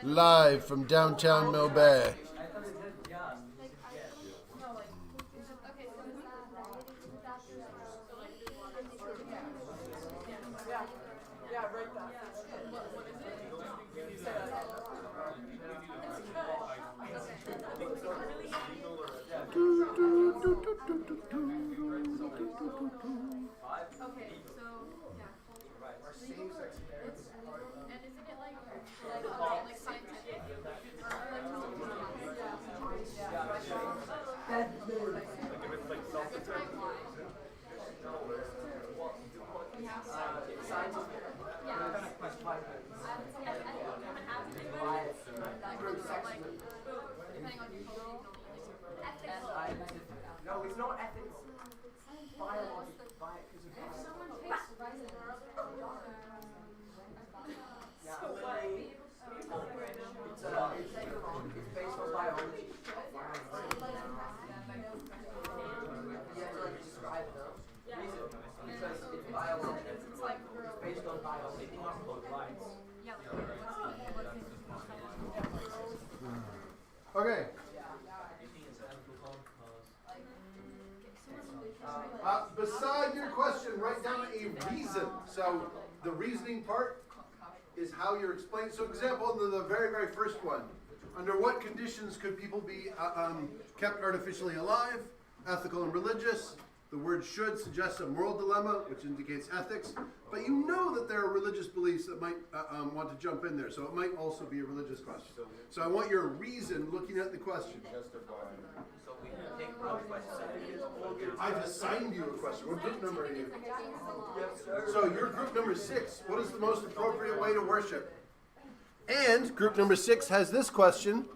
Live from downtown Mill Bay. No, it's not ethical. Biological. It's based on biology. You have to describe it though. Reason. Because it's biology. It's based on biology. Okay. Beside your question, write down a reason. So the reasoning part is how you're explaining. So example, the very, very first one. Under what conditions could people be kept artificially alive, ethical and religious? The word should suggests a moral dilemma, which indicates ethics. But you know that there are religious beliefs that might want to jump in there. So it might also be a religious question. So I want your reason looking at the question. So we can take one question. I've assigned you a question. What group number are you? So you're group number 6. What is the most appropriate way to worship? And group number 6 has this question.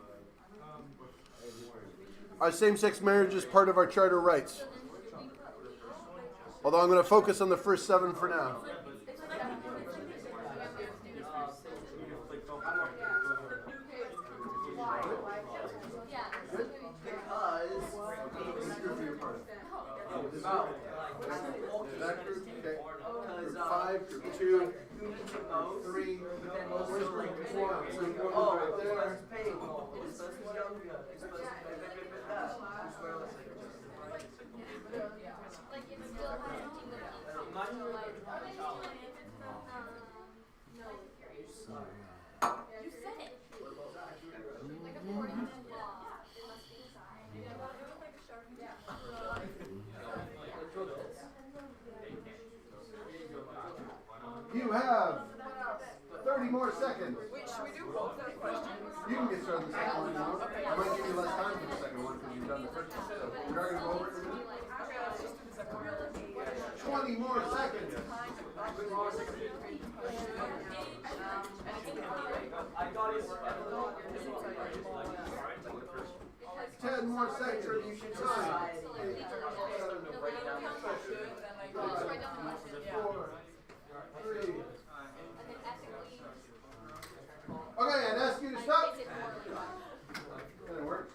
Are same-sex marriages part of our charter rights? Although I'm going to focus on the first 7 for now. Group 5, group 2, 3. Where's group 1? Right there. You have 30 more seconds. Wait, should we do both of the questions? You can get started on the second one now. I might give you less time for the second one because you've done the first one. So we're not going to go over it in a minute. 20 more seconds. 10 more seconds. You should try. 8, 7, 4, 3. Okay, I'd ask you to stop. Didn't work.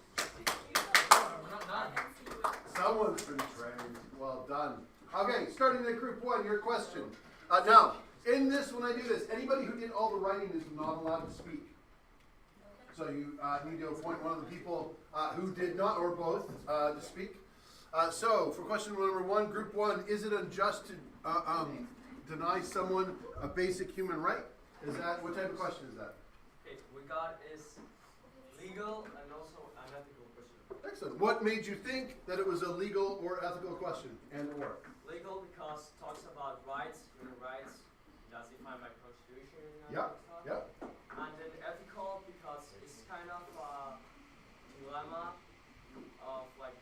Someone's been trained. Well done. Okay, starting at group 1, your question. Now, in this, when I do this, anybody who did all the writing is not allowed to speak. So you need to appoint one of the people who did not, or both, to speak. So, for question number 1, group 1, is it unjust to deny someone a basic human right? Is that, what type of question is that? Okay, we got is legal and also an ethical question. Excellent. What made you think that it was a legal or ethical question, and or? Legal because it talks about rights, human rights, that's defined by Constitution and Yep, stuff. yep. And then ethical because it's kind of a dilemma of like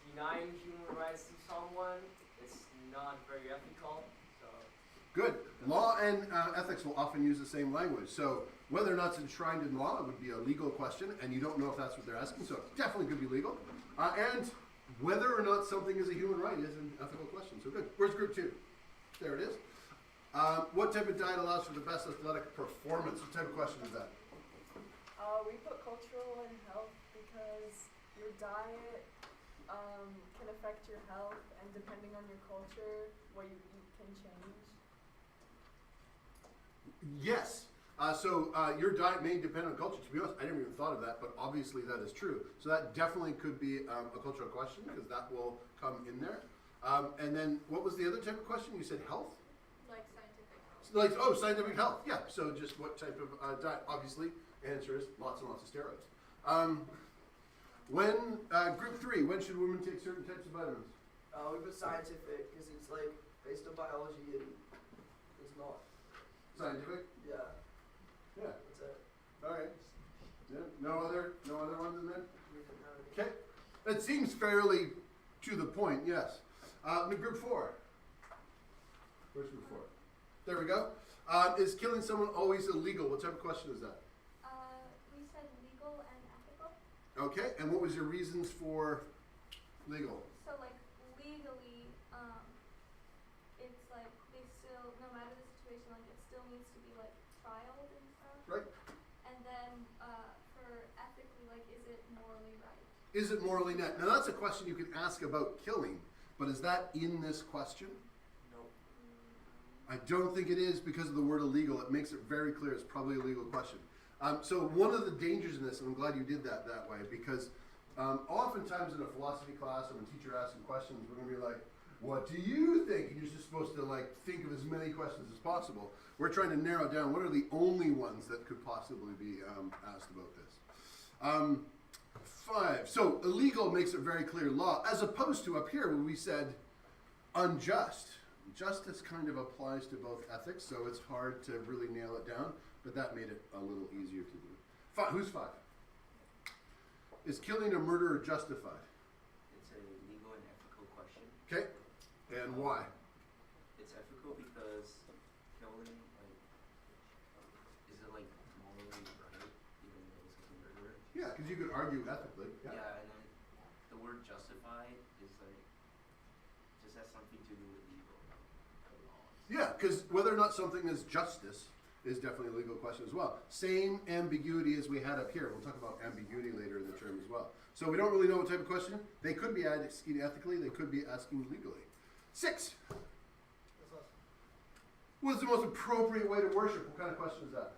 denying human rights to someone. It's not very ethical. So Good. Law and ethics will often use the same language. So whether or not it's enshrined in law would be a legal question, and you don't know if that's what they're asking. So it definitely could be legal. And whether or not something is a human right is an ethical question. So good. Where's group 2? There it is. What type of diet allows for the best athletic performance? What type of question is that? We put cultural and health because your diet can affect your health, and depending on your culture, what you eat can change. Yes. Your diet may depend on culture. To be honest, I never even thought of that, but obviously that is true. So that definitely could be a cultural question because that will come in there. And then what was the other type of question? You said health? Like scientific health. Scientific health. Yeah. So just what type of diet? Obviously, answer is lots and lots of steroids. Group 3, when should women take certain types of vitamins? We put scientific because it's like based on biology and it's not. Scientific? Yeah. Yeah. That's it. Alright. Yeah. No other ones in there? We didn't have any. Okay. That seems fairly to the point, yes. Group 4. Where's group 4? There we go. Is killing someone always illegal? What type of question is that? We said legal and ethical. Okay, and what was your reasons for legal? So like legally, it's like they still, no matter the situation, like it still needs to be like trialed and stuff. Right. And then for ethically, like is it morally right? Is it morally net? Now that's a question you can ask about killing, but is that in this question? No. I don't think it is because of the word illegal. It makes it very clear it's probably a legal question. So one of the dangers in this, and I'm glad you did that way, because oftentimes in a philosophy class or when a teacher asking questions, we're going to be like, what do you think? And you're just supposed to like think of as many questions as possible. We're trying to narrow down what are the only ones that could possibly be asked about this. 5. So illegal makes it very clear law, as opposed to up here where we said unjust. Justice kind of applies to both ethics, so it's hard to really nail it down, but that made it a little easier to do. 5. Who's 5? Is killing a murderer justified? It's a legal and ethical question. Okay, and why? It's ethical because killing, like, is it like morally right, even though it's a murderer? Yeah, because you could argue ethically. Yeah, and then the word justify is like, just has something to do with legal laws. Yeah, because whether or not something is justice is definitely a legal question as well. Same ambiguity as we had up here. We'll talk about ambiguity later in the term as well. So we don't really know what type of question. They could be asking ethically, they could be asking legally. 6. What is the most appropriate way to worship? What kind of question is that?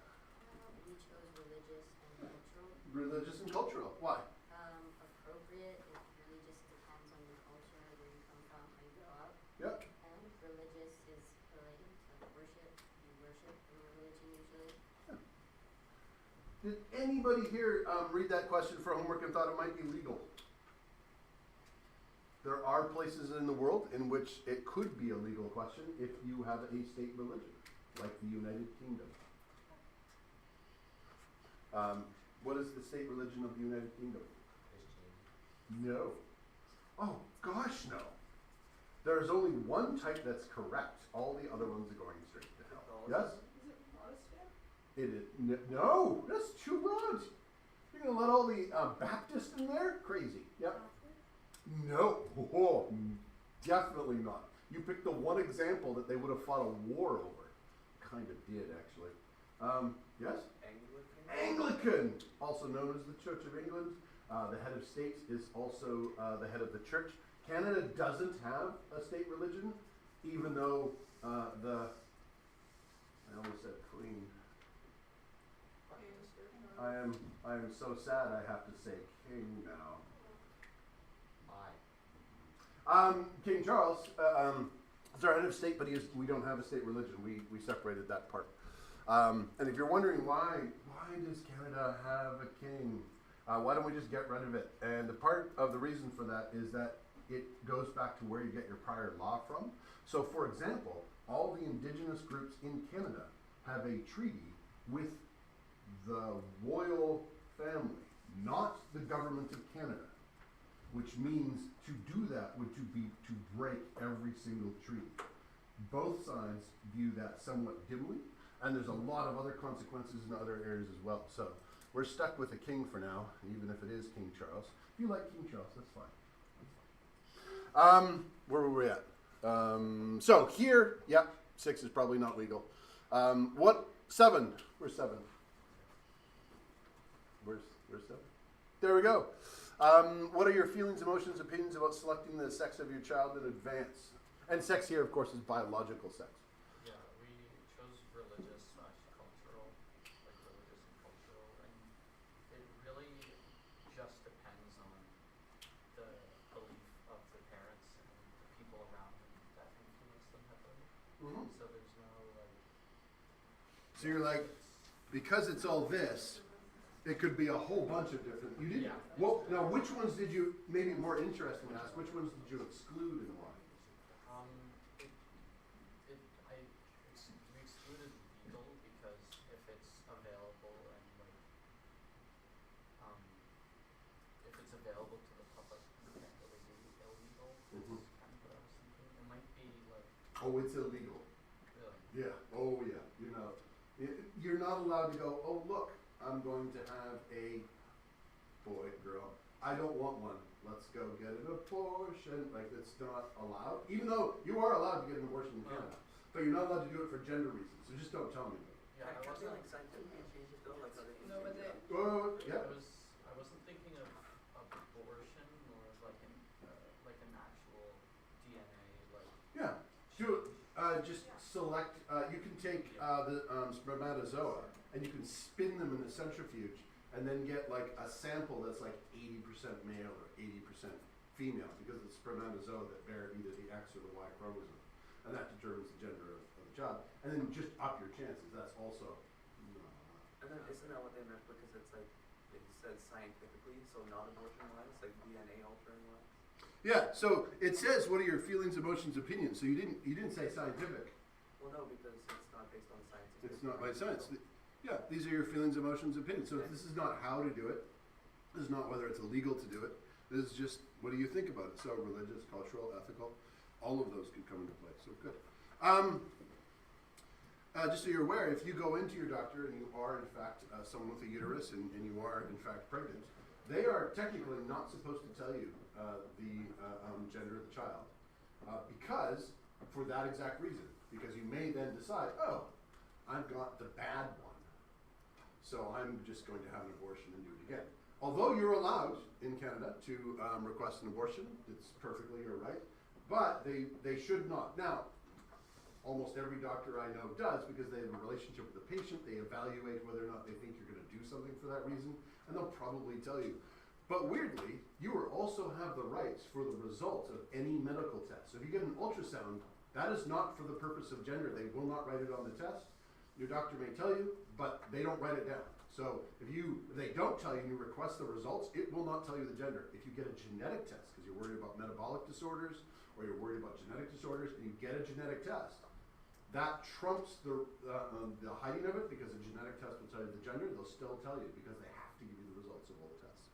We chose religious and cultural. Religious and cultural. Why? Appropriate, it really just depends on your culture, where you come from, how you grow up. Yep. And religious is related to worship. You worship in a religion usually. Did anybody here read that question for homework and thought it might be legal? There are places in the world in which it could be a legal question if you have a state religion, like the United Kingdom. What is the state religion of the United Kingdom? No. Oh, gosh, no. There's only one type that's correct. All the other ones are going straight to hell. Yes? Is it Protestant? It is. No, that's too broad. You're going to let all the Baptists in there? Crazy. Yep. No. Oh, definitely not. You picked the one example that they would have fought a war over. Kind of did, actually. Yes? Anglican, also known as the Church of England. The head of state is also the head of the church. Canada doesn't have a state religion, even though I almost said Queen. I am so sad I have to say King now. King Charles is our head of state, but we don't have a state religion. We separated that part. And if you're wondering why does Canada have a king? Why don't we just get rid of it? And the part of the reason for that is that it goes back to where you get your prior law from. So, for example, all the indigenous groups in Canada have a treaty with the royal family, not the government of Canada, which means to do that would be to break every single treaty. Both sides view that somewhat dimly, and there's a lot of other consequences in other areas as well. So we're stuck with a king for now, even if it is King Charles. If you like King Charles, that's fine. Where were we at? So here, yeah, 6 is probably not legal. 7? Where's 7? Where's 7? There we go. What are your feelings, emotions, opinions about selecting the sex of your child in advance? And sex here, of course, is biological sex. Yeah, we chose religious/cultural. So you're like, because it's all this, it could be a whole bunch of different. You didn't. Well, now which ones did you? Maybe more interesting to ask. Which ones did you exclude and why? We excluded legal because if it's available and if it's available to the public, you can't really do illegal. Mhm. Is kind of what I was thinking. It might be like Oh, it's illegal. really. Yeah. Oh, yeah. You know, you're not allowed to go. Oh, look, I'm going to have a boy, girl. I don't want one. Let's go get an abortion. Like, it's not allowed. Even though you are allowed to get an abortion in Canada, but you're not allowed to do it for gender reasons. So just don't tell me about it. Yeah, I Can they wasn't. like scientifically change it though? Like, are they No, but they, Oh, yeah. I wasn't thinking of abortion or like an actual DNA like. Yeah. Do just select. You can take the spermatozoa and you can spin them in the centrifuge, and then get like a sample that's like 80% male or 80% female, because it's spermatozoa that bear either the X or the Y chromosome, and that determines the gender of the child. And then just up your chances. That's also. And then isn't that what they meant? Because it's like it says scientifically, so not abortion wise, like DNA altering wise. Yeah. So it says, "What are your feelings, emotions, opinions?" So you didn't say scientific. Well, no, because it's not based on science. It's not by science. Yeah, these are your feelings, emotions, opinions. So this is not how to do it. This is not whether it's illegal to do it. This is just, what do you think about it? So religious, cultural, ethical, all of those could come into play. So good. Just so you're aware, if you go into your doctor and you are in fact someone with a uterus and you are in fact pregnant, they are technically not supposed to tell you the gender of the child because for that exact reason. Because you may then decide, oh, I've got the bad one, so I'm just going to have an abortion and do it again. Although you're allowed in Canada to request an abortion, it's perfectly your right, but they should not. Now, almost every doctor I know does, because they have a relationship with the patient, they evaluate whether or not they think you're going to do something for that reason, and they'll probably tell you. But weirdly, you also have the rights for the results of any medical test. So if you get an ultrasound, that is not for the purpose of gender. They will not write it on the test. Your doctor may tell you, but they don't write it down. So if they don't tell you and you request the results, it will not tell you the gender. If you get a genetic test, because you're worried about metabolic disorders, or you're worried about genetic disorders, and you get a genetic test, that trumps the hiding of it, because a genetic test will tell you the gender. They'll still tell you, because they have to give you the results of all the tests.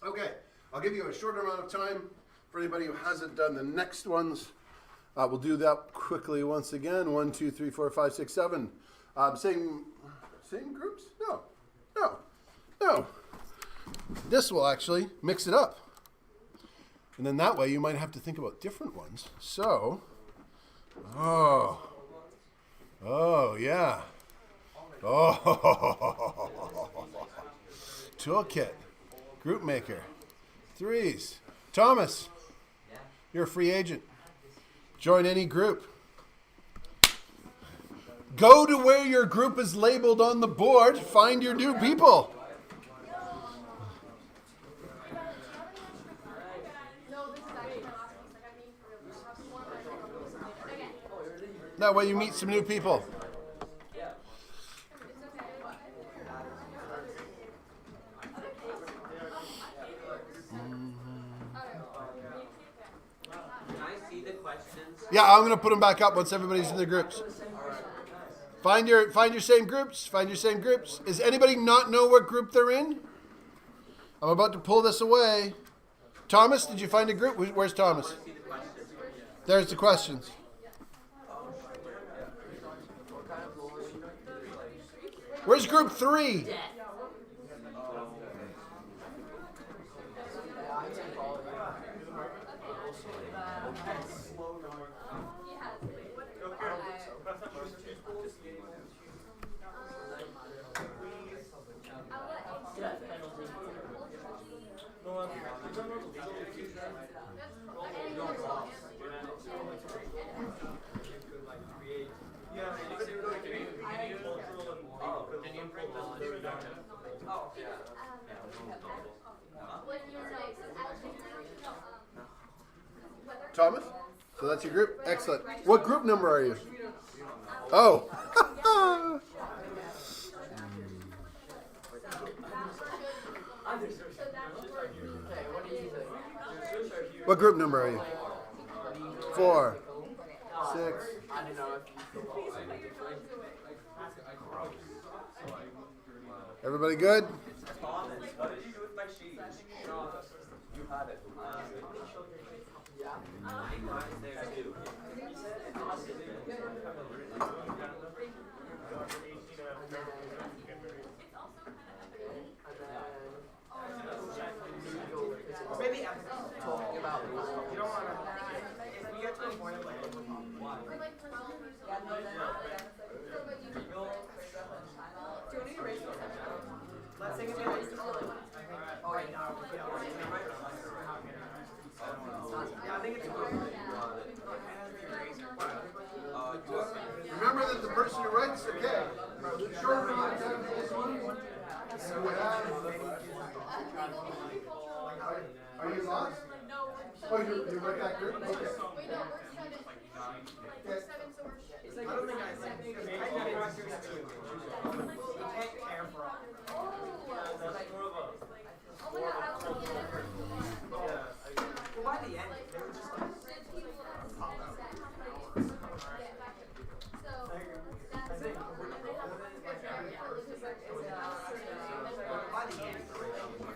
Okay, I'll give you a shorter amount of time for anybody who hasn't done the next ones. We'll do that quickly once again. 1, 2, 3, 4, 5, 6, 7. Same groups? No. This will actually mix it up. And then that way you might have to think about different ones. So, oh yeah. Oh, toolkit, group maker, threes. Thomas, you're a free agent. Join any group. Go to where your group is labeled on the board. Find your new people. That way you meet some new people. Yeah, I'm going to put them back up once everybody's in their groups. Find your same groups. Find your same groups. Does anybody not know what group they're in? I'm about to pull this away. Thomas, did you find a group? Where's Thomas? There's the questions. Where's group 3? Thomas? So that's your group? Excellent. What group number are you? Oh. So that's where Okay, what do you think? What group number are you? 4, 6. I don't know if you Everybody good? Thomas, what did you do with my sheet? You had it. yeah. Mine's there too. Or maybe I'm talking about you don't want to. If we get to a point of like let's take a minute. Oh wait, no. Yeah, I think it's Remember that the person who writes, okay. Short amount of time for this one. So we have. Are you lost? Oh, you're right back there? Okay. Wait, no, we're 7, so we're I don't think I like we can't care for all. Oh my god, I was looking at it. Well, by the end, they were just like. By the end,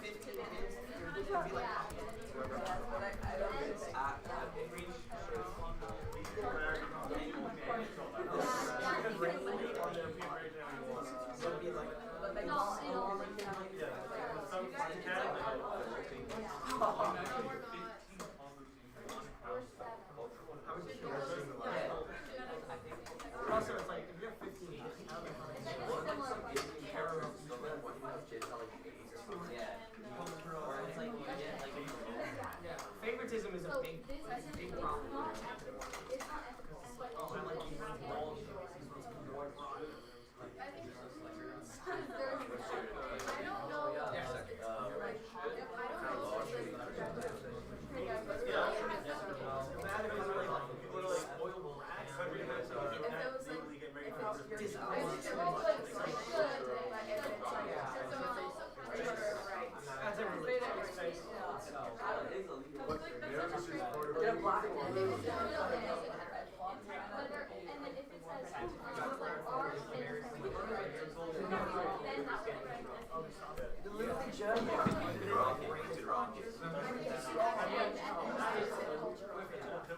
15 minutes, you're gonna be like. Also, it's like if you're 15, favoritism is a big problem.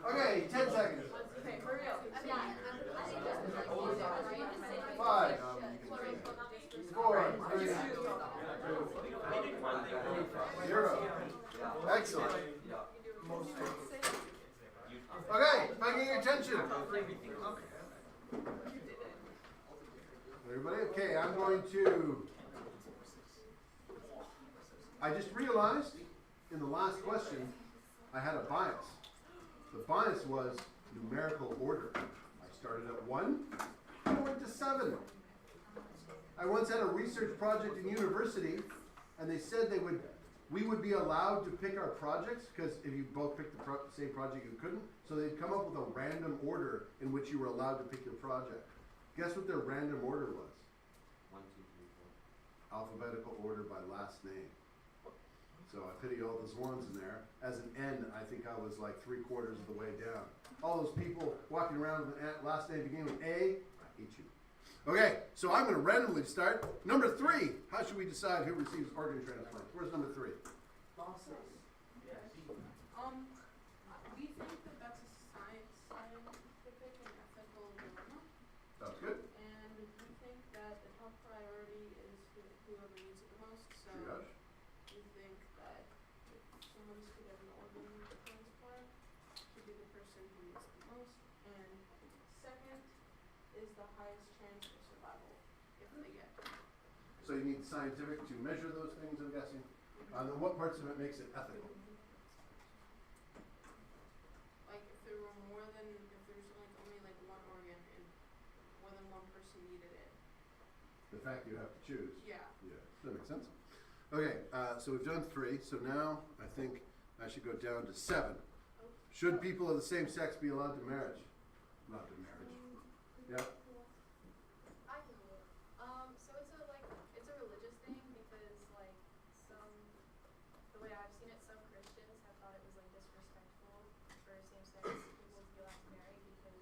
Okay, 10 seconds. Okay, hurry up. 5, 4, 3, 2, 0. Excellent. Okay, if I get your attention. Everybody, okay, I'm going to. I just realized in the last question I had a bias. The bias was numerical order. I started at 1, I went to 7. I once had a research project in university, and they said we would be allowed to pick our projects, because if you both picked the same project, you couldn't. So they'd come up with a random order in which you were allowed to pick your project. Guess what their random order was? 1, 2, 3, 4. Alphabetical order by last name. So I pity all those ones in there. As an N, I think I was like 3/4 of the way down. All those people walking around with the last name beginning with A, I hate you. Okay, so I'm going to randomly start. Number 3, how should we decide who receives organ transplants? Where's number 3? We think that that's a scientific and ethical dilemma, Sounds good. and we think that the top priority is whoever needs it the most. So Triage. we think that if someone's to get an organ transplant, should be the person who needs it the most. And second is the highest chance of survival if they get it. So you need scientific to measure those things, I'm guessing. And then what parts of it makes it ethical? Like if there were if there's like only like one organ and more than one person needed it. The fact you have to choose. Yeah. Yeah, that makes sense. Okay, so we've done 3, so now I think I should go down to 7. Should people of the same sex be allowed to marriage? Not to marriage. Yeah? I can do it. So it's a religious thing because like some the way I've seen it, some Christians have thought it was like disrespectful for same-sex people to be allowed to marry because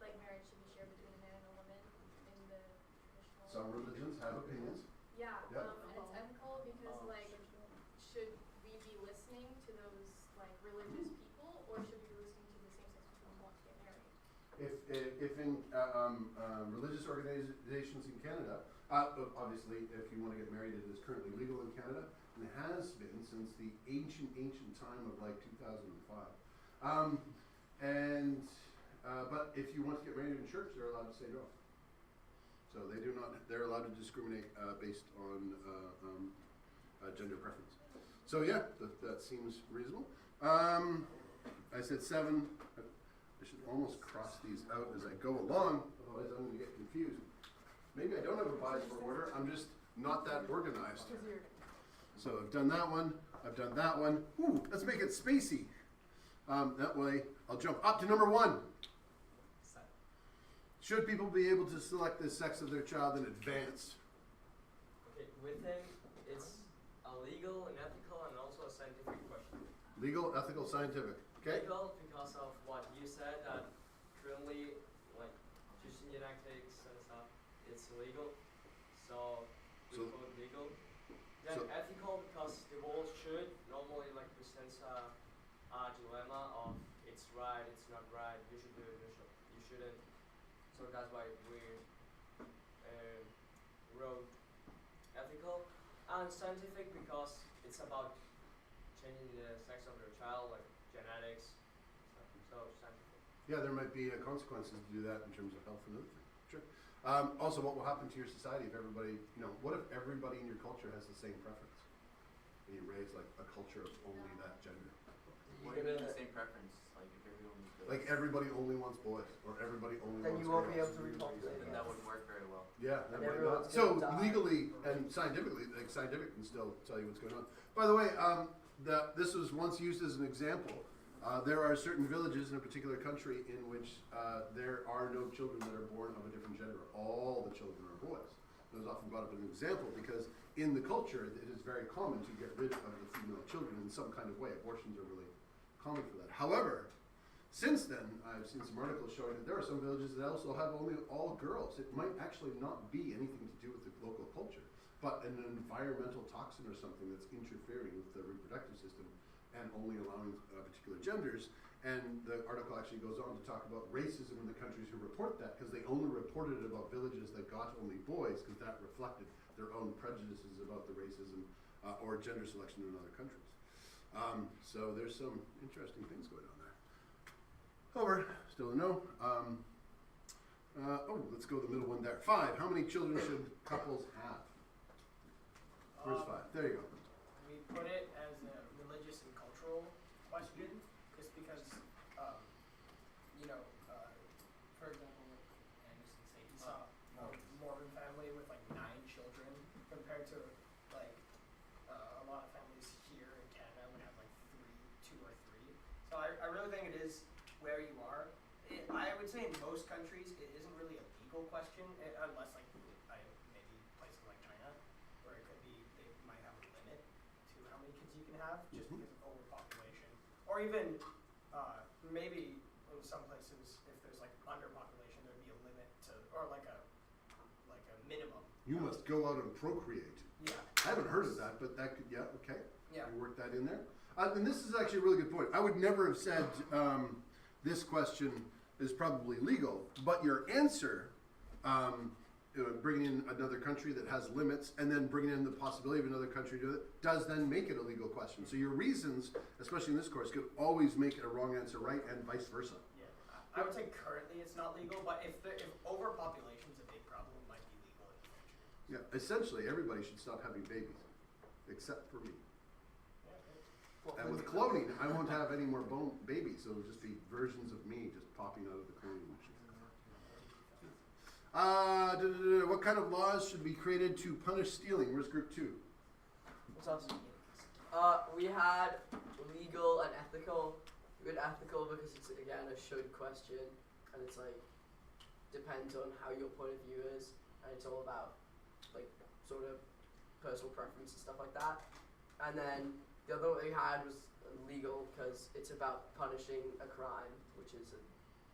like marriage should be shared between a man and a woman in the traditional. Some religions have opinions. Yeah, Yep. and it's ethical because like should we be listening to those like religious people or should we be listening to the same-sex people who want to get married? If in religious organizations in Canada, obviously if you want to get married, it is currently legal in Canada and has been since the ancient time of like 2005. But if you want to get married in church, they're allowed to say no. So they do not. They're allowed to discriminate based on gender preference. So yeah, that seems reasonable. I said 7. I should almost cross these out as I go along, otherwise I'm going to get confused. Maybe I don't have a bias for order. I'm just not that organized. So I've done that one. I've done that one. Ooh, let's make it spacey. That way, I'll jump up to number 1. Should people be able to select the sex of their child in advance? Okay, with him, it's a legal, an ethical, and also a scientific question. Legal, ethical, scientific. Okay? Legal because of what you said, that currently, like, choosing genetics and stuff, it's illegal. So, we call it legal. Then ethical because the world should normally, like, presents a dilemma of it's right, it's not right, you should do it, you shouldn't. So that's why we wrote ethical. And scientific because it's about changing the sex of their child, like genetics. So scientific. Yeah, there might be consequences to do that in terms of health and other things. Sure. Also, what will happen to your society if everybody, what if everybody in your culture has the same preference? And you raise like a culture of only that gender? What do you mean the same preference? Like if everyone was Like everybody only wants boys, or everybody only Then wants you won't girls. be able to repopulate. then that wouldn't work very well. Yeah, that And might everyone's not. gonna So die. legally and scientifically, like scientific can still tell you what's going on. By the way, this was once used as an example. There are certain villages in a particular country in which there are no children that are born of a different gender. All the children are boys. It was often brought up as an example because in the culture it is very common to get rid of the female children in some kind of way. Abortions are really common for that. However, since then, I've seen some articles showing that there are some villages that also have only all girls. It might actually not be anything to do with the local culture, but an environmental toxin or something that's interfering with the reproductive system and only allowing particular genders. And the article actually goes on to talk about racism in the countries who report that, because they only reported it about villages that got only boys, because that reflected their own prejudices about the racism or gender selection in other countries. So there's some interesting things going on there. However, still a no. Let's go the middle one there. 5. How many children should couples have? Where's 5? There you go. We put it as a religious and cultural question, just because, for example, Anderson say he saw a Mormon family with like 9 children compared to like a lot of families here in Canada would have like 2 or 3. So I really think it is where you are. I would say in most countries it isn't really a legal question, unless like maybe places like China, where it could be they might have a limit to how many kids you can have just because of overpopulation, or even maybe in some places if there's like underpopulation there'd be a limit to, or like a minimum. You must go out and procreate. Yeah. I haven't heard of that, but that could, okay. Yeah. You work that in there. And this is actually a really good point. I would never have said this question is probably legal, but your answer, bringing in another country that has limits and then bringing in the possibility of another country to do it, does then make it a legal question. So your reasons, especially in this course, could always make a wrong answer right and vice versa. Yeah. I would say currently it's not legal, but if overpopulation is a big problem, it might be legal in the future. Yeah, essentially everybody should stop having babies, except for me. And with cloning, I won't have any more babies, so it'll just be versions of me just popping out of the cloning machine. What kind of laws should be created to punish stealing? Where's group 2? What's else? We had legal and ethical. We had ethical because it's again a should question, and it's like depends on how your point of view is, and it's all about like sort of personal preference and stuff like that. And then the other one we had was legal because it's about punishing a crime, which is a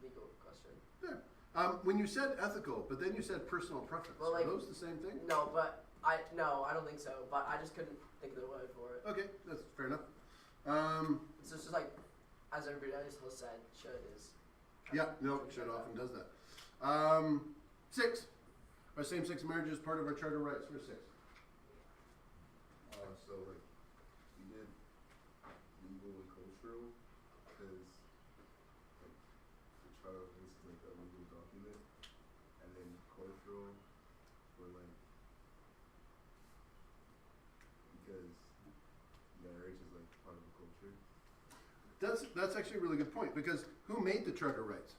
legal question. Yeah. When you said ethical, but then you said personal preference, Well, are like- those the same thing? No, I don't think so. But I just couldn't think of the word for it. Okay, that's fair enough. So it's just like, as everybody else has said, should is. Yeah, no, should often does that. 6. Are same-sex marriages part of our charter rights? Where's 6? So like we did legal and cultural because like the charter this is like a legal document, and then cultural for like because marriage is like part of the culture. That's actually a really good point, because who made the charter rights?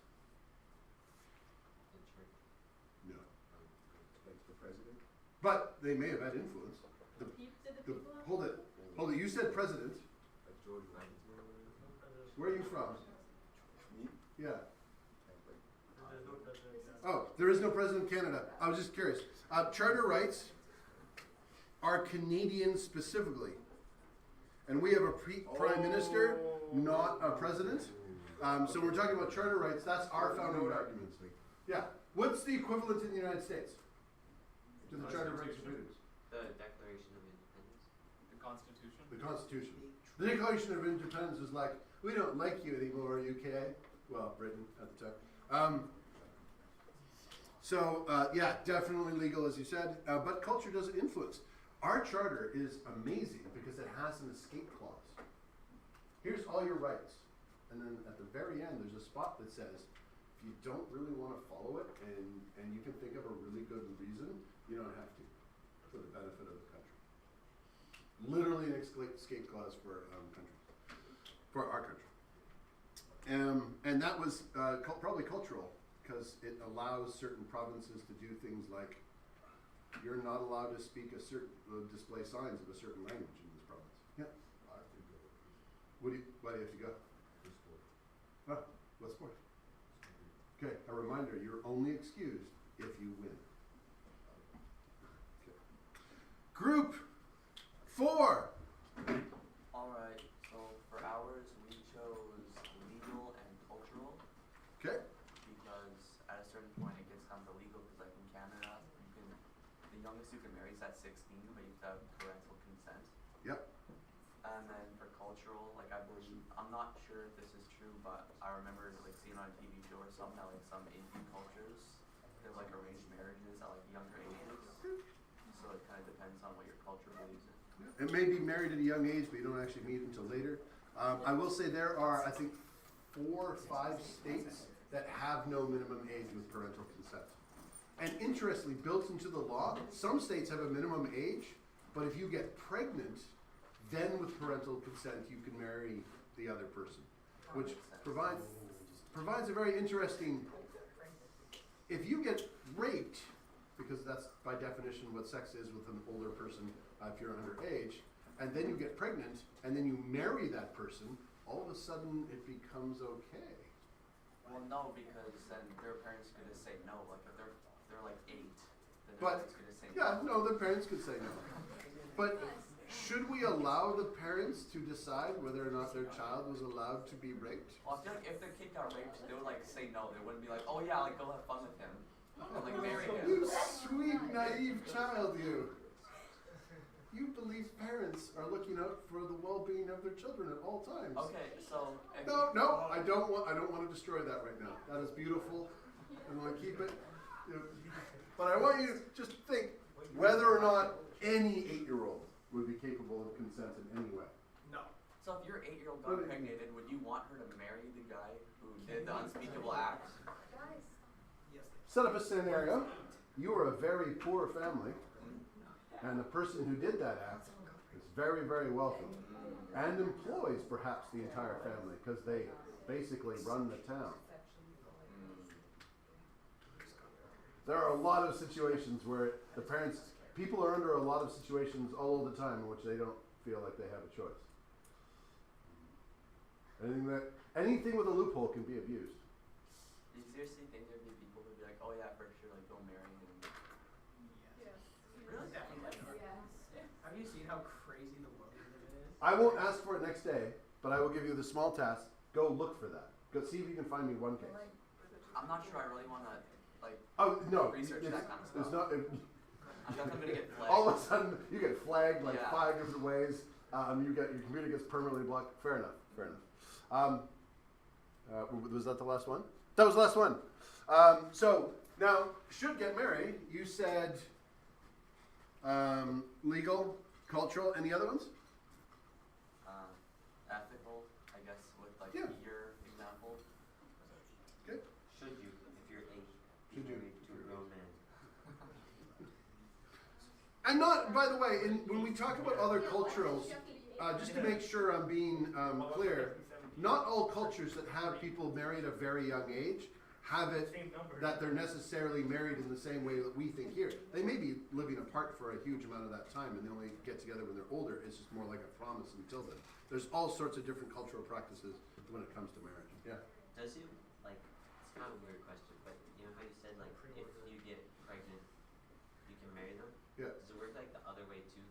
No. Like the president. But they may have had influence. Hold it. You said president. Like George Washington or whatever. Where are you from? Me? Yeah. Like, Oh, there is no president of Canada. I was just curious. Charter rights are Canadian specifically. And we have a prime minister, not a president. So when we're talking about charter rights, that's our founding documents. Yeah. What's the equivalent in the United States to the Charter of Rights and Freedoms? The Declaration of Independence. The Constitution. The Constitution. The Declaration of Independence is like, we don't like you anymore, UK. Well, Britain at the time. Yeah, definitely legal, as you said. But culture does influence. Our charter is amazing because it has an escape clause. Here's all your rights. And then at the very end, there's a spot that says, if you don't really want to follow it and you can think of a really good reason, you don't have to, for the benefit of the country. Literally an escape clause for our country. And that was probably cultural, because it allows certain provinces to do things like, you're not allowed to speak display signs of a certain language in this province. Yeah. I have to go. Why do you have to go? For sport. Oh, what sport? Okay, a reminder, you're only excused if you win. Okay. Group 4. Alright, so for ours we chose legal and cultural Okay. because at a certain point it gets down to legal because like in Canada, the youngest you can marry is at 16, but you have to have parental consent. Yep. And then for cultural, like I believe, I'm not sure if this is true, but I remember like seeing on a TV show or something that like some Asian cultures, they have like arranged marriages at like younger ages. So it kind of depends on what your culture believes in. It may be married at a young age, but you don't actually meet until later. I will say there are, I think, 4 or 5 states that have no minimum age with parental consent. And interestingly, built into the law, some states have a minimum age, but if you get pregnant, then with parental consent you can marry the other person, which provides a very interesting. If you get raped, because that's by definition what sex is with an older person if you're underage, and then you get pregnant, and then you marry that person, all of a sudden it becomes okay. Well, no, because then their parents are gonna say no. Like if they're like 8, then their But parents gonna say yeah, no. no, the parents could say no. But should we allow the parents to decide whether or not their child was allowed to be raped? Well, I feel like if their kid got raped, they would like say no. They wouldn't be like, oh yeah, like go have fun with him, and like marry him. You sweet, naive child, you. You believe parents are looking out for the well-being of their children at all times. Okay, so if No, I don't want to destroy that right now. That is beautiful. I want to keep it. But I want you to just think whether or not any 8-year-old would be capable of consent in any way. No. So if your 8-year-old got impregnated, would you want her to marry the guy who did the unspeakable act? Yes. Set up a scenario. You are a very poor family, and the person who did that act is very, very wealthy, and employs perhaps the entire family because they basically run the town. There are a lot of situations where people are under a lot of situations all the time in which they don't feel like they have a choice. Anything with a loophole can be abused. Do you seriously think there'd be people who'd be like, oh yeah, for sure, like go marry him? Yes. Yes. Really? Definitely. Yes. Have you seen how crazy the world is I won't ask for it next day, but I will give you the small task. Go look for that. Go see if you can find me one case. I'm not sure I really want to like Oh no, research it's, that kind of it's stuff. not. I'm definitely gonna get flagged. All of a sudden, you get flagged like Yeah. 5 different ways. You get your computer gets permanently blocked. Fair enough. Fair enough. Was that the last one? That was the last one. So now, should get married. You said legal, cultural. Any other ones? Ethical, I guess, with like Yeah. your example. Good. Should you, if you're a Should you? married to a grown man? And not, by the way, when we talk about other cultures, just to make sure I'm being clear, not all cultures that have people marry at a very young age have it that they're necessarily married in the same way that we think here. They may be living apart for a huge amount of that time and they only get together when they're older. It's just more like a promise until then. There's all sorts of different cultural practices when it comes to marriage. Yeah. Does it, like, it's kind of a weird question, but you know how you said, like, if you get pregnant, you can marry them? Yeah. Does it work, like, the other way, too?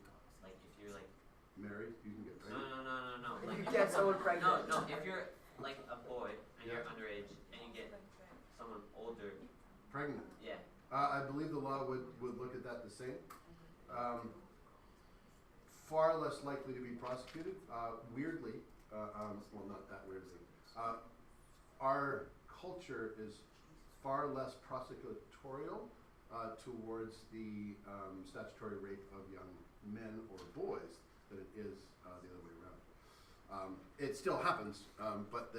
Like, if you're, like... Married, you can get No, pregnant. no. If Like, you get someone pregnant. No, if you're, like, a boy, and Yeah. you're underage, and you get someone older, Pregnant. yeah. I believe the law would look at that the same. Far less likely to be prosecuted. Weirdly, well, not that weirdly. Our culture is far less prosecutorial towards the statutory rape of young men or boys than it is the other way around. It still happens, but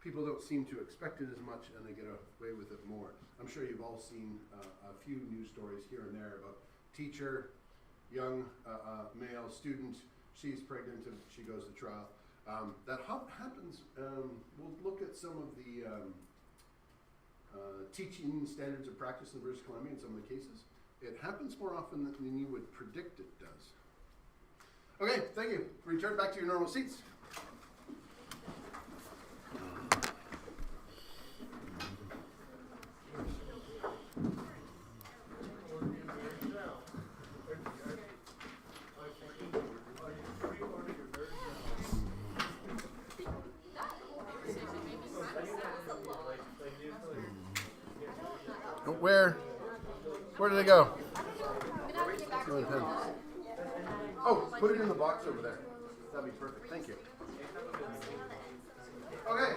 people don't seem to expect it as much and they get away with it more. I'm sure you've all seen a few news stories here and there about teacher, young male student, she's pregnant and she goes to trial. That happens. We'll look at some of the teaching standards of practice in British Columbia in some of the cases. It happens more often than you would predict it does. Okay, thank you. Return back to your normal seats. Where did they go? Oh, put it in the box over there. That'd be perfect. Thank you. Okay.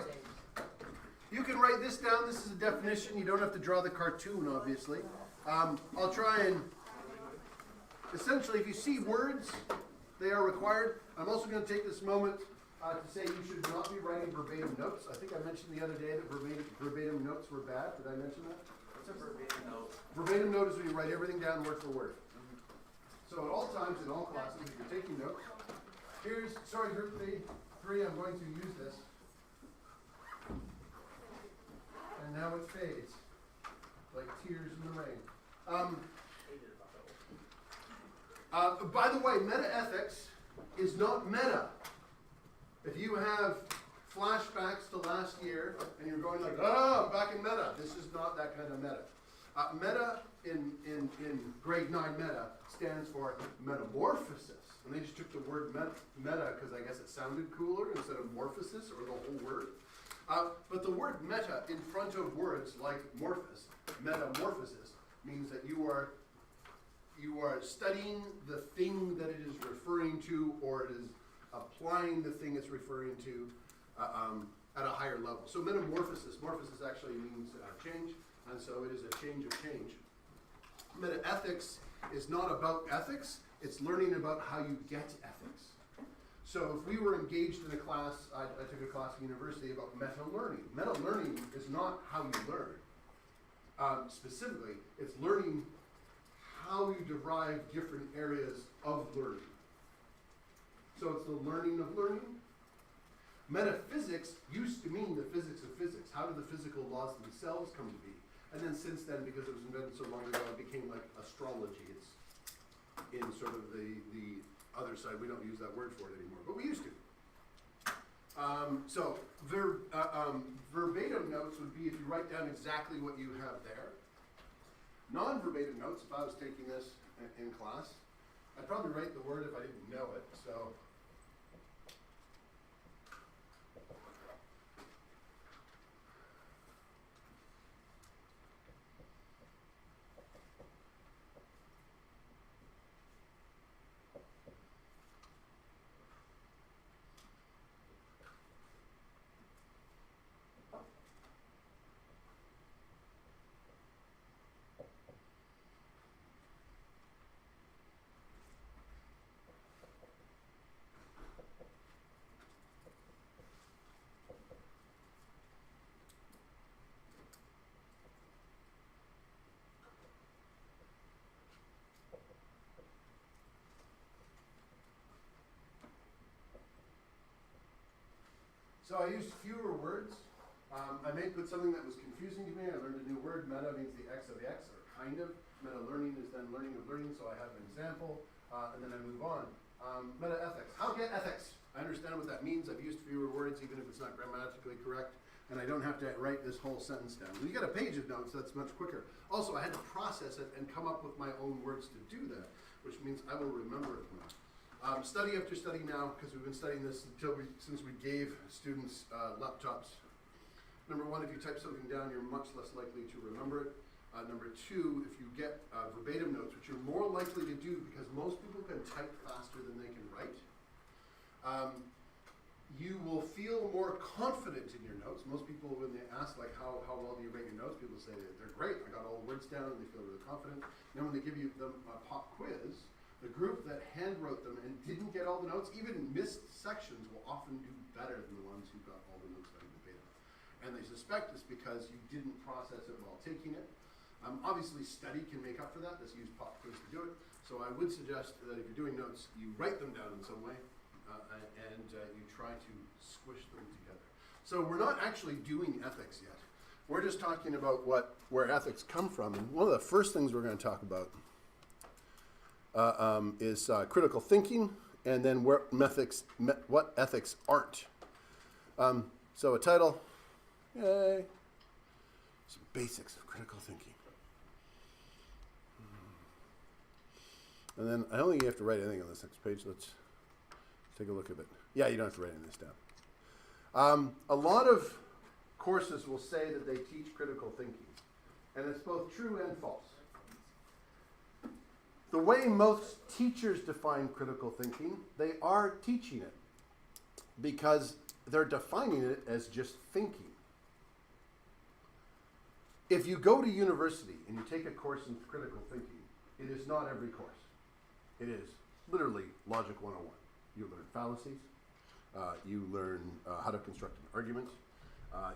You can write this down. This is a definition. You don't have to draw the cartoon, obviously. I'll try and... Essentially, if you see words, they are required. I'm also going to take this moment to say you should not be writing verbatim notes. I think I mentioned the other day that verbatim notes were bad. Did I mention that? What's a verbatim note? Verbatim note is when you write everything down word for word. So at all times, in all classes, if you're taking notes, sorry, group three, I'm going to use this. And now it fades, like tears in the rain. By the way, meta-ethics is not meta. If you have flashbacks to last year and you're going like, I'm back in meta, this is not that kind of meta. Meta in grade 9 meta stands for metamorphosis. And they just took the word meta because I guess it sounded cooler instead of morphosis or the whole word. But the word meta in front of words like metamorphosis, means that you are studying the thing that it is referring to, or it is applying the thing it's referring to at a higher level. So metamorphosis actually means change, and so it is a change of change. Meta-ethics is not about ethics, it's learning about how you get ethics. So if we were engaged in a class, I took a class at university about meta-learning. Meta-learning is not how you learn. Specifically, it's learning how you derive different areas of learning. So it's the learning of learning. Metaphysics used to mean the physics of physics. How do the physical laws themselves come to be? And then since then, because it was invented so long ago, it became like astrology. It's in sort of the other side. We don't use that word for it anymore, but we used to. So verbatim notes would be if you write down exactly what you have there. Non-verbatim notes, if I was taking this in class, I'd probably write the word if I didn't know it. So So I used fewer words. I may put something that was confusing to me. I learned a new word. Meta means the X of X, or kind of. Meta learning is then learning of learning, so I have an example, and then I move on. Meta ethics. How to get ethics? I understand what that means. I've used fewer words, even if it's not grammatically correct, and I don't have to write this whole sentence down. When you get a page of notes, that's much quicker. Also, I had to process it and come up with my own words to do that, which means I will remember it more. Study after study now, because we've been studying this since we gave students laptops. Number one, if you type something down, you're much less likely to remember it. Number two, if you get verbatim notes, which you're more likely to do because most people can type faster than they can write, you will feel more confident in your notes. Most people, when they ask, like, how well do you rate your notes, people say that they're great, I got all the words down, and they feel really confident. Then when they give you them a pop quiz, the group that hand wrote them and didn't get all the notes, even missed sections, will often do better than the ones who got all the notes that are verbatim. And they suspect it's because you didn't process it while taking it. Obviously, study can make up for that. Let's use pop quiz to do it. So I would suggest that if you're doing notes, you write them down in some way, and you try to squish them together. So we're not actually doing ethics yet. We're just talking about where ethics come from. And one of the first things we're going to talk about is critical thinking, and then what ethics aren't. So a title, yay, some basics of critical thinking. And then I don't think you have to write anything on this next page. Let's take a look at it. Yeah, you don't have to write any of this down. A lot of courses will say that they teach critical thinking, and it's both true and false. The way most teachers define critical thinking, they are teaching it because they're defining it as just thinking. If you go to university and you take a course in critical thinking, it is not every course. It is literally Logic 101. You learn fallacies. You learn how to construct an argument.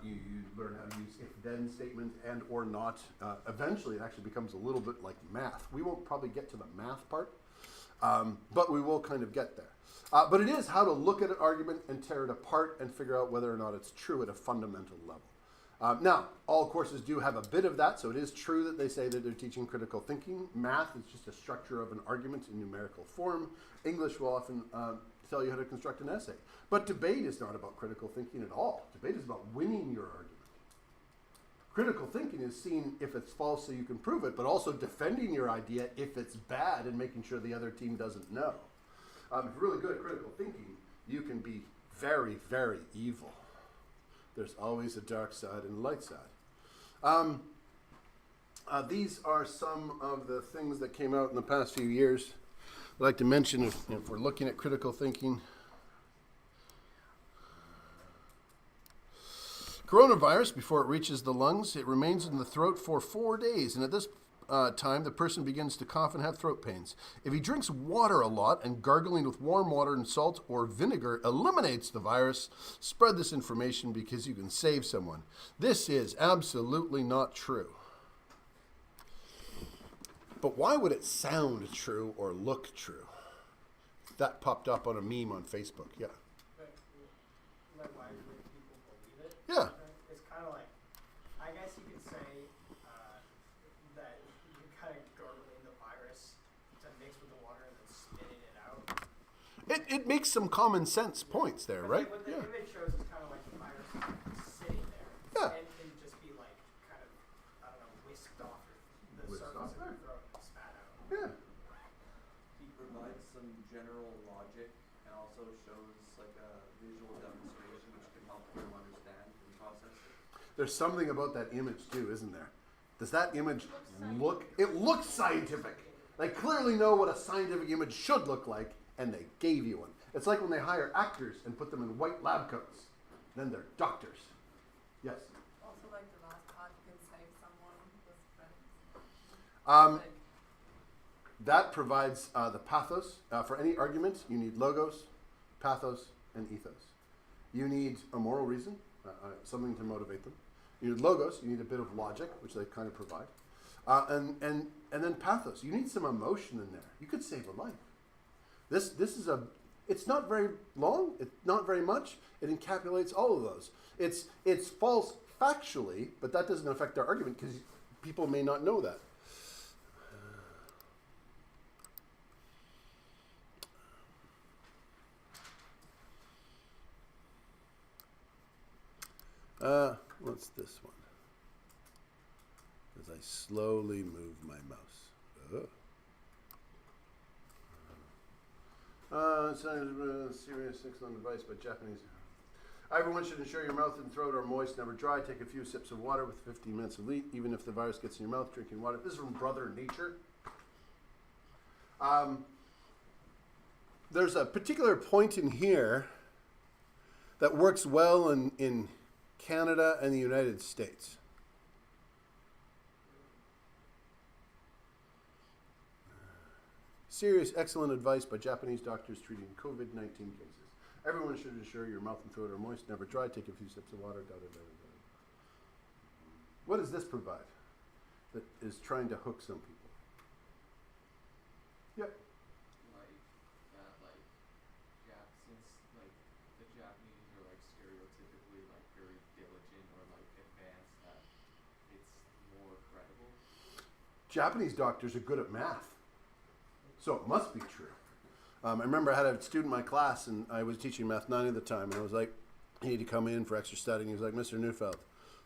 You learn how to use if-then statements and or not. Eventually, it actually becomes a little bit like math. We won't probably get to the math part, but we will kind of get there. But it is how to look at an argument and tear it apart and figure out whether or not it's true at a fundamental level. Now, all courses do have a bit of that, so it is true that they say that they're teaching critical thinking. Math is just a structure of an argument in numerical form. English will often tell you how to construct an essay. But debate is not about critical thinking at all. Debate is about winning your argument. Critical thinking is seeing if it's false so you can prove it, but also defending your idea if it's bad and making sure the other team doesn't know. If you're really good at critical thinking, you can be very, very evil. There's always a dark side and a light side. These are some of the things that came out in the past few years. I'd like to mention, if we're looking at critical thinking, coronavirus, before it reaches the lungs, it remains in the throat for 4 days, and at this time, the person begins to cough and have throat pains. If he drinks water a lot and gargling with warm water and salt or vinegar eliminates the virus, spread this information because you can save someone. This is absolutely not true. But why would it sound true or look true? That popped up on a meme on Facebook, yeah. Like why would people believe it? Yeah. It's kind of like, I guess you could say that you're kind of gargling the virus to mix with the water and then spitting it out. It makes some common sense points there, right? What the image shows is kind of like the virus sitting there. Yeah. And can just be like kind of, I don't know, whisked off the Whisked surface off of there. your throat and spat out. Yeah. He provides some general logic and also shows like a visual demonstration which can help them understand and process it. There's something about that image too, isn't there? Does that image look, it looks scientific. They clearly know what a scientific image should look like, and they gave you one. It's like when they hire actors and put them in white lab coats. Then they're doctors. Yes? Also, like the last part, you can save someone with friends. That provides the pathos. For any argument, you need logos, pathos, and ethos. You need a moral reason, something to motivate them. You need logos, you need a bit of logic, which they kind of provide. And then pathos. You need some emotion in there. You could save a life. This is It's not very long, it's not very much. It encapsulates all of those. It's false factually, but that doesn't affect our argument because people may not know that. What's this one? As I slowly move my mouse. Serious excellent advice by Japanese. Everyone should ensure your mouth and throat are moist, never dry. Take a few sips of water with 15 minutes of leak, even if the virus gets in your mouth. Drinking water. This is from Brother Nature. There's a particular point in here that works well in Canada and the United States. Serious, excellent advice by Japanese doctors treating COVID-19 cases. Everyone should ensure your mouth and throat are moist, never dry. Take a few sips of water. Da, da, da, da. What does this provide that is trying to hook some people? Yep. Since the Japanese are stereotypically very diligent or advanced, that it's more credible. Japanese doctors are good at math. So it must be true. I remember I had a student in my class, and I was teaching Math 9 at the time, and I was like, you need to come in for extra study. And he was like, Mr. Neufeld,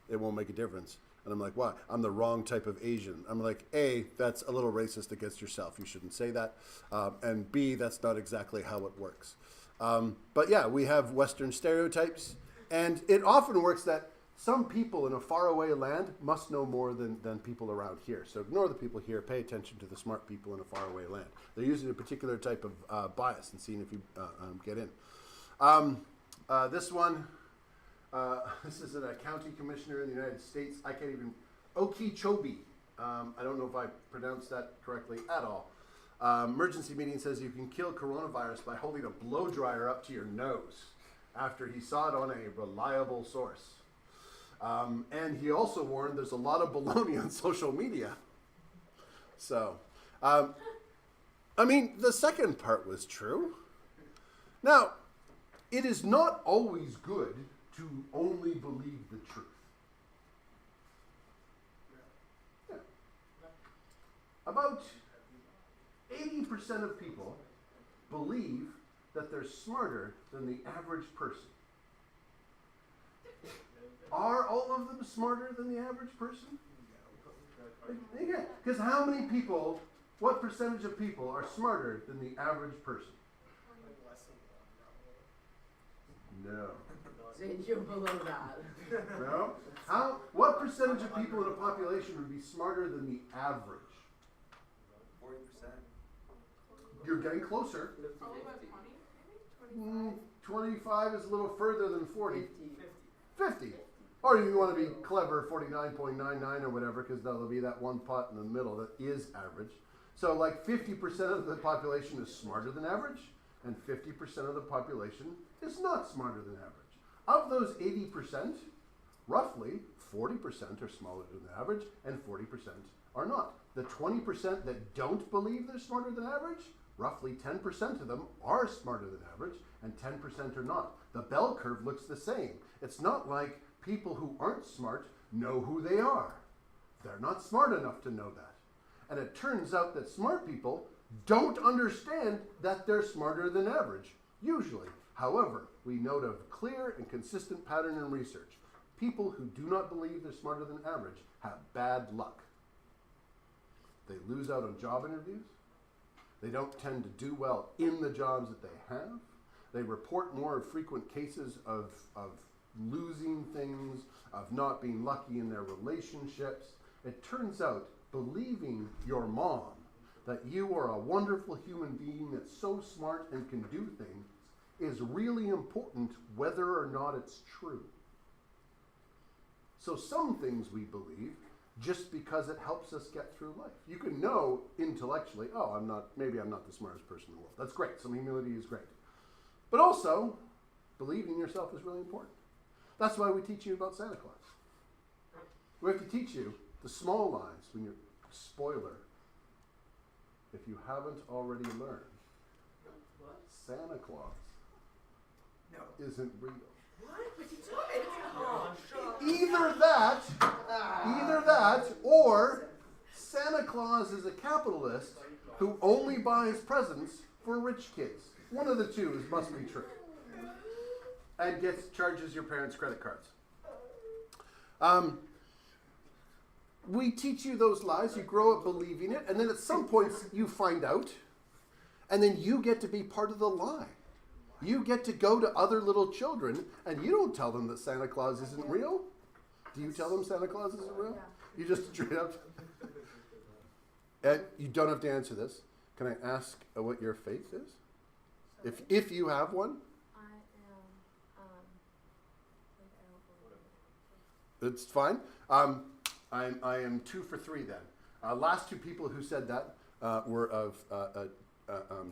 it won't make a difference. And I'm like, why? I'm the wrong type of Asian. I'm like, A, that's a little racist against yourself. You shouldn't say that. And B, that's not exactly how it works. But yeah, we have Western stereotypes, and it often works that some people in a faraway land must know more than people around here. So ignore the people here. Pay attention to the smart people in a faraway land. They're using a particular type of bias and seeing if you get in. This one, this is a county commissioner in the United States. I can't even, Okeechobee. I don't know if I pronounced that correctly at all. Emergency meeting says you can kill coronavirus by holding a blow dryer up to your nose after he saw it on a reliable source. And he also warned there's a lot of baloney on social media. So, the second part was true. Now, it is not always good to only believe the truth. Yeah. About 80% of people believe that they're smarter than the average person. Are all of them smarter than the average person? Yeah, because how many people, what percentage of people are smarter than the average person? No. You're below that. No? What percentage of people in a population would be smarter than the average? 40%. You're getting closer. Probably about 20, maybe? 25 is a little further than 40. 50. Or if you want to be clever, 49.99 or whatever, because there'll be that one pot in the middle that is average. So 50% of the population is smarter than average, and 50% of the population is not smarter than average. Of those 80%, roughly 40% are smaller than average, and 40% are not. The 20% that don't believe they're smarter than average, roughly 10% of them are smarter than average, and 10% are not. The bell curve looks the same. It's not like people who aren't smart know who they are. They're not smart enough to know that. And it turns out that smart people don't understand that they're smarter than average, usually. However, we note a clear and consistent pattern in research. People who do not believe they're smarter than average have bad luck. They lose out on job interviews. They don't tend to do well in the jobs that they have. They report more frequent cases of losing things, of not being lucky in their relationships. It turns out believing your mom that you are a wonderful human being that's so smart and can do things is really important whether or not it's true. So some things we believe just because it helps us get through life. You can know intellectually, maybe I'm not the smartest person in the world. That's great. Some humility is great. But also, believing in yourself is really important. That's why we teach you about Santa Claus. We have to teach you the small lines when you're, spoiler, if you haven't already learned, What? Santa Claus No. isn't real. Oh, Either that, or Santa Claus is a capitalist who only buys presents for rich kids. One of the two must be true. And charges your parents' credit cards. We teach you those lies, you grow up believing it, and then at some points you find out, and then you get to be part of the lie. You get to go to other little children, and you don't tell them that Santa Claus isn't real. Do you tell them Santa Claus isn't real? You just straight up. And you don't have to answer this. Can I ask what your faith is? If you have one? I don't believe it. It's fine. I am 2 for 3 then. Last 2 people who said that were of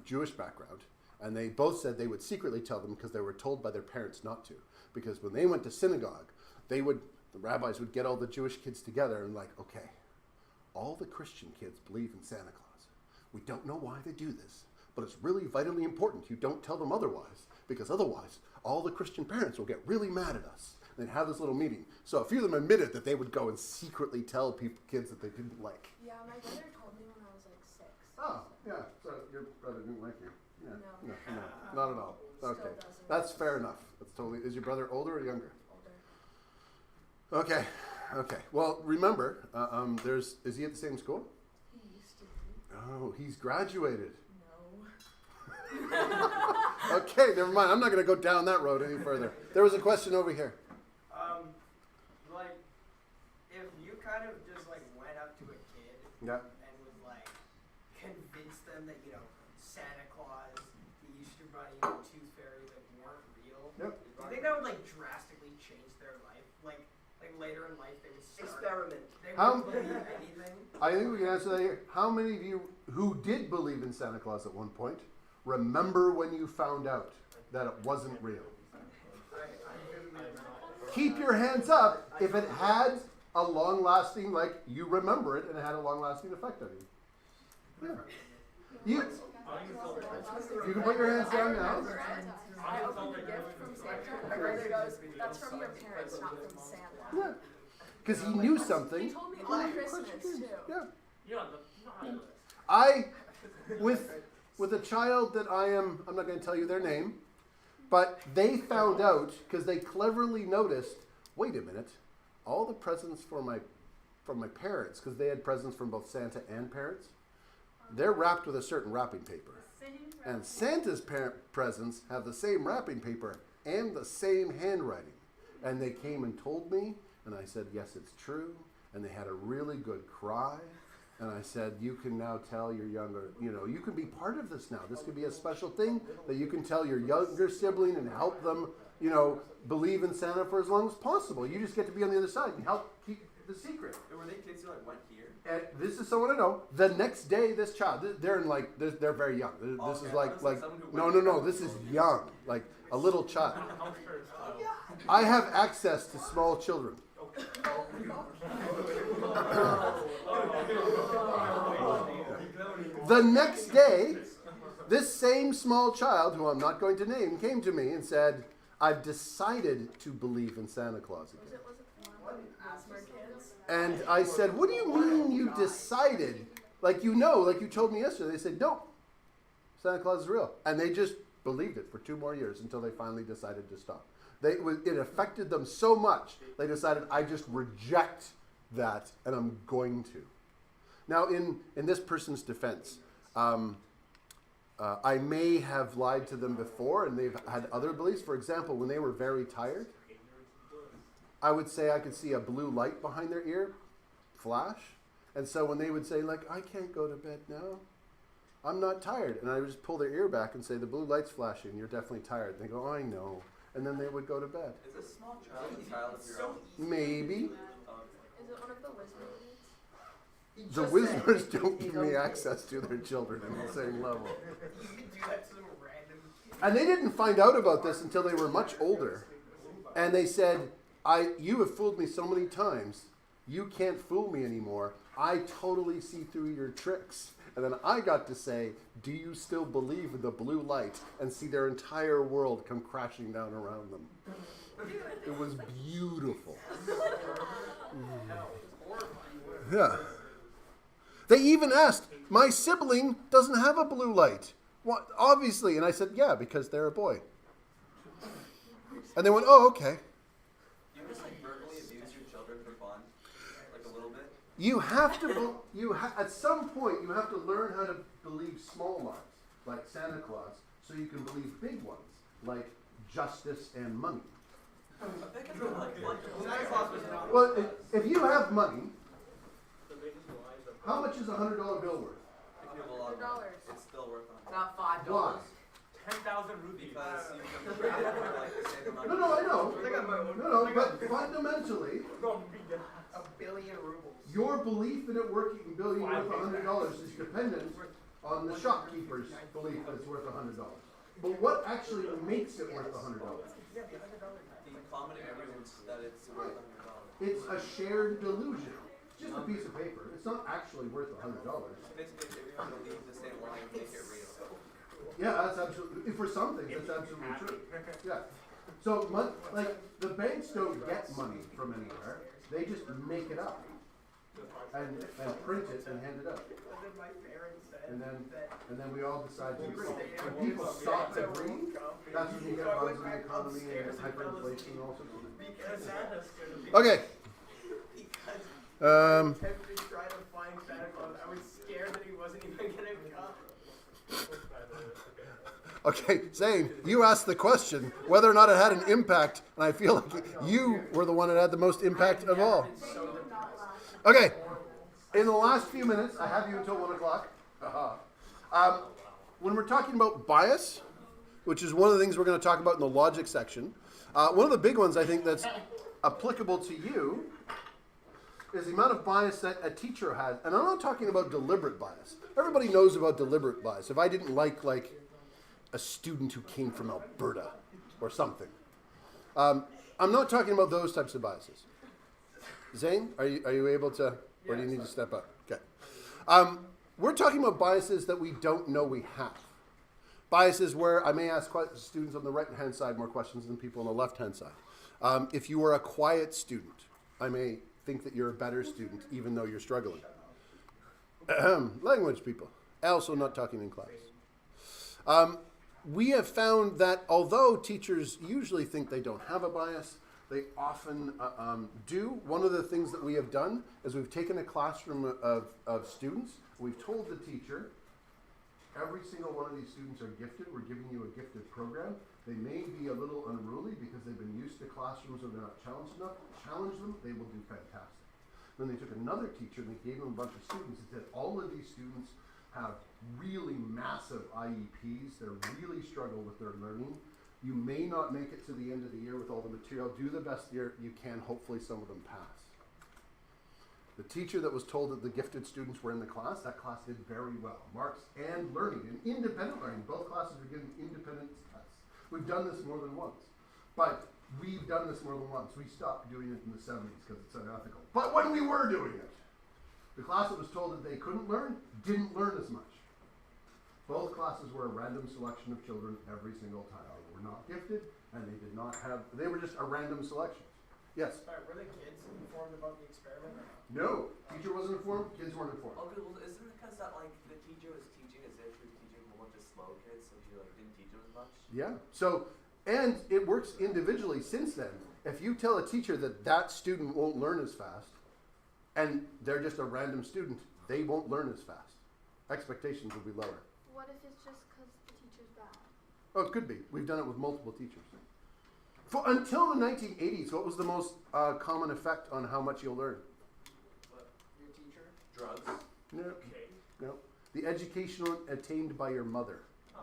Jewish background, and they both said they would secretly tell them because they were told by their parents not to. Because when they went to synagogue, the rabbis would get all the Jewish kids together and okay, all the Christian kids believe in Santa Claus. We don't know why they do this, but it's really vitally important you don't tell them otherwise, because otherwise all the Christian parents will get really mad at us. They'd have this little meeting. So a few of them admitted that they would go and secretly tell kids that they didn't like. Yeah, my brother told me when I was 6. Oh, yeah. So your brother didn't like you. Yeah. No. No, not at all. Okay. Doesn't. That's fair enough. That's totally. Is your brother older or younger? Older. Okay. Well, remember, is he at the same school? He used to be. Oh, he's graduated. No. Okay, never mind. I'm not going to go down that road any further. There was a question over here. Like, if you kind of just went up to a kid Yeah. and was convince them that Santa Claus, the Easter Bunny, and the Tooth Fairy weren't real. Yep. Do you think that would drastically change their life? Like later in life they would start experiment. They would believe anything. I think we can answer that here. How many of you who did believe in Santa Claus at one point remember when you found out that it wasn't real? Keep your hands up if it had a long-lasting, you remember it and it had a long-lasting effect on you. Yeah. You can put your hands down now. I opened a gift from Santa. My brother goes, that's from your parents, not from Santa. Yeah. Because he knew something. He told me on Christmas, too. Yeah. With a child that I'm not going to tell you their name, but they found out because they cleverly noticed, wait a minute, all the presents from my parents, because they had presents from both Santa and parents, they're wrapped with a certain wrapping paper. And Santa's presents have the same wrapping paper and the same handwriting. And they came and told me, and I said, yes, it's true. And they had a really good cry. And I said, you can now tell your younger, you can be part of this now. This could be a special thing that you can tell your younger sibling and help them, believe in Santa for as long as possible. You just get to be on the other side and help keep the secret. Were they kids who went here? And this is someone I know. The next day, this child, they're in they're very young. This is no, this is young, a little child. I have access to small children. The next day, this same small child, who I'm not going to name, came to me and said, I've decided to believe in Santa Claus again. And I said, what do you mean you decided? You told me yesterday. They said, no, Santa Claus is real. And they just believed it for 2 more years until they finally decided to stop. It affected them so much, they decided, I just reject that, and I'm going to. Now, in this person's defense, I may have lied to them before, and they've had other beliefs. For example, when they were very tired, I would say I could see a blue light behind their ear flash. And so when they would say, I can't go to bed now, I'm not tired. And I would just pull their ear back and say, the blue light's flashing, you're definitely tired. And they go, oh, I know. And then they would go to bed. Is this small child a child of your own? Maybe. Is it one of the wizards? The wizards don't give me access to their children in the same level. You can do that to some random kid. And they didn't find out about this until they were much older. And they said, you have fooled me so many times. You can't fool me anymore. I totally see through your tricks. And then I got to say, do you still believe in the blue light? And see their entire world come crashing down around them. It was beautiful. Yeah. They even asked, my sibling doesn't have a blue light. What? Obviously. And I said, yeah, because they're a boy. And they went, oh, okay. You just like verbally abuse your children for fun, like a little bit. You have to, at some point, you have to learn how to believe small lies, like Santa Claus, so you can believe big ones, like justice and money. Well, if you have money, how much is $100 bill worth? If you have a lot of money, it's still worth $100. Not $5. Why? 10,000 rupees. Because you can trade it for like the same amount. No, I know. No, but fundamentally, A billion rubles. your belief in it working being worth $100 is dependent on the shopkeeper's belief that it's worth $100. But what actually makes it worth $100? The common agreement that it's worth $100. It's a shared delusion. It's just a piece of paper. It's not actually worth $100. Basically, if everyone believes the same lie, make it real. Yeah, that's absolutely, for some things, that's absolutely true. Yeah. So, like, the banks don't get money from anywhere. They just make it up and print it and hand it out. And then we all decide to agree. When people stop agreeing, that's when you get bugs in the economy and hyperinflation and all sorts of things. Okay. Attempted to try to find Santa Claus. I was scared that he wasn't even gonna come. Okay, Zane, you asked the question whether or not it had an impact, and I feel like you were the one that had the most impact of all. Okay, in the last few minutes, I have you until 1 o'clock. When we're talking about bias, which is one of the things we're going to talk about in the logic section, one of the big ones I think that's applicable to you is the amount of bias that a teacher has. And I'm not talking about deliberate bias. Everybody knows about deliberate bias. If I didn't like a student who came from Alberta or something. I'm not talking about those types of biases. Zane, are you able to, or do you need to step up? Okay. We're talking about biases that we don't know we have. Biases where I may ask students on the right-hand side more questions than people on the left-hand side. If you are a quiet student, I may think that you're a better student even though you're struggling. Language people. Also not talking in class. We have found that although teachers usually think they don't have a bias, they often do. One of the things that we have done is we've taken a classroom of students. We've told the teacher, every single one of these students are gifted. We're giving you a gifted program. They may be a little unruly because they've been used to classrooms where they're not challenged enough. Challenge them, they will do fantastic. Then they took another teacher and they gave them a bunch of students and said, all of these students have really massive IEPs. They really struggle with their learning. You may not make it to the end of the year with all the material. Do the best you can. Hopefully some of them pass. The teacher that was told that the gifted students were in the class, that class did very well. Marks and learning, and independent learning. Both classes were given independent tests. We've done this more than once. But we've done this more than once. We stopped doing it in the 70s because it's unethical. But when we were doing it, the class that was told that they couldn't learn, didn't learn as much. Both classes were a random selection of children every single time. They were not gifted, and they did not have, they were just a random selection. Yes? Sorry, were the kids informed about the experiment or not? No. Teacher wasn't informed, kids weren't informed. Okay, well, isn't it because that, like, the teacher was teaching as if she was teaching a whole bunch of slow kids, so she, like, didn't teach them as much? Yeah. So, and it works individually since then. If you tell a teacher that that student won't learn as fast, and they're just a random student, they won't learn as fast. Expectations will be lower. What if it's just because the teacher's bad? Oh, it could be. We've done it with multiple teachers. Until the 1980s, what was the most common effect on how much you'll learn? Your teacher? Drugs. No. Okay. No. The education attained by your mother. Oh.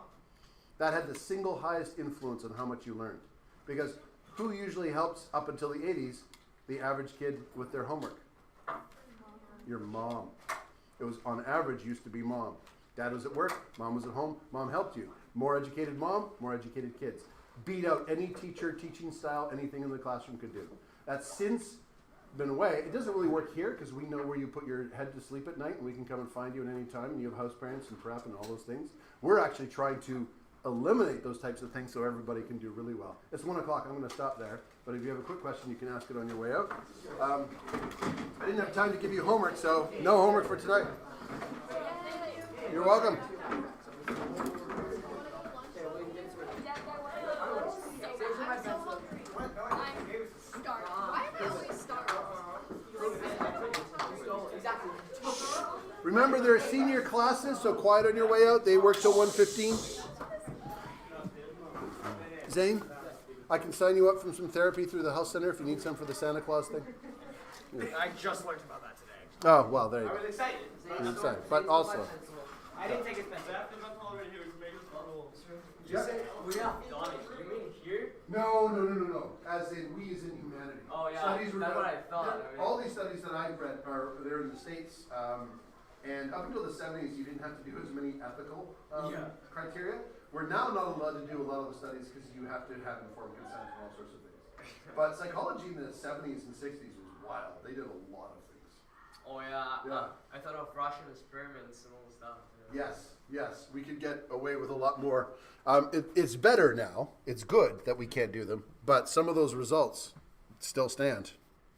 That had the single highest influence on how much you learned. Because who usually helps up until the 80s the average kid with their homework? Your mom. It was on average used to be mom. Dad was at work, mom was at home, mom helped you. More educated mom, more educated kids. Beat out any teacher, teaching style, anything in the classroom could do. That's since been away. It doesn't really work here because we know where you put your head to sleep at night, and we can come and find you at any time, and you have house parents and prep and all those things. We're actually trying to eliminate those types of things so everybody can do really well. It's 1 o'clock. I'm going to stop there. But if you have a quick question, you can ask it on your way out. I didn't have time to give you homework, so no homework for tonight. You're welcome. Remember, they're senior classes, so quiet on your way out. They work till 1:15. Zane, I can sign you up from some therapy through the health center if you need some for the Santa Claus thing. Yeah. I just learned about that today. Oh, well, there you I go. was excited. You're excited. But also, I didn't take his pencil. yeah. We're not done. You mean here? No. As in, we as in humanity. Oh yeah, Studies were that's done. what I thought. I mean, All these studies that I've read they're in the States, and up until the 70s, you didn't have to do as many ethical criteria. We're now not allowed to do a lot of the studies because you have to have informed consent and all sorts of things. But psychology in the 70s and 60s was wild. They did a lot of things. oh yeah. Yeah. I thought of Russian experiments and all the stuff. Yeah. Yes, we could get away with a lot more. It's better now. It's good that we can't do them, but some of those results still stand.